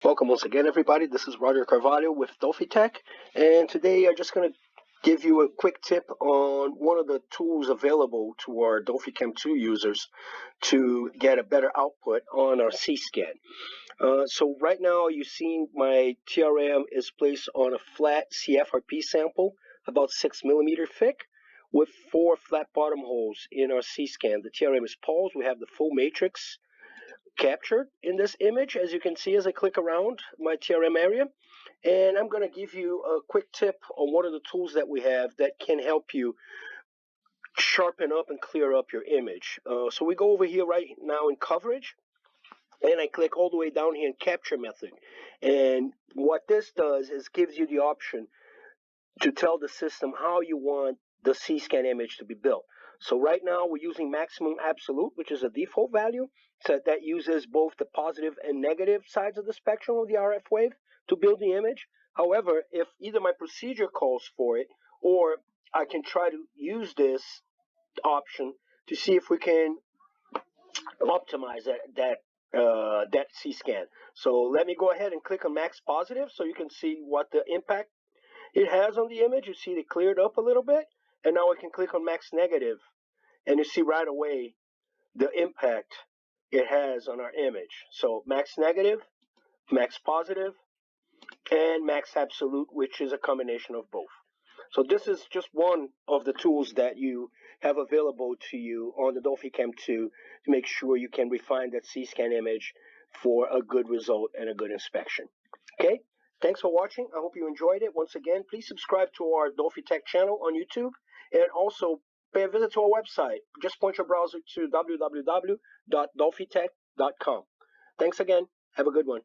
Welcome once again, everybody. This is Roger Carvalho with Dolphitech, and today I'm just going to give you a quick tip on one of the tools available to our dolphicam2 users to get a better output on our C-scan. So right now you're seeing my TRM is placed on a flat CFRP sample, about 6 millimeter thick, with 4 flat bottom holes in our C-scan. The TRM is paused. We have the full matrix captured in this image, as you can see as I click around my TRM area. And I'm going to give you a quick tip on one of the tools that we have that can help you sharpen up and clear up your image. So we go over here right now in coverage, and I click all the way down here in capture method. And what this does is gives you the option to tell the system how you want the C-scan image to be built. So right now we're using maximum absolute, which is a default value. So that uses both the positive and negative sides of the spectrum of the RF wave to build the image. However, if either my procedure calls for it, or I can try to use this option to see if we can optimize that C-scan. So let me go ahead and click on max positive so you can see what the impact it has on the image. You see it cleared up a little bit, and now I can click on max negative, and you see right away the impact it has on our image. So max negative, max positive, and max absolute, which is a combination of both. So this is just one of the tools that you have available to you on the dolphicam2 to make sure you can refine that C-scan image for a good result and a good inspection. Okay, thanks for watching. I hope you enjoyed it. Once again, please subscribe to our Dolphitech channel on YouTube, and also pay a visit to our website. Just point your browser to www.dolphitech.com. Thanks again. Have a good one.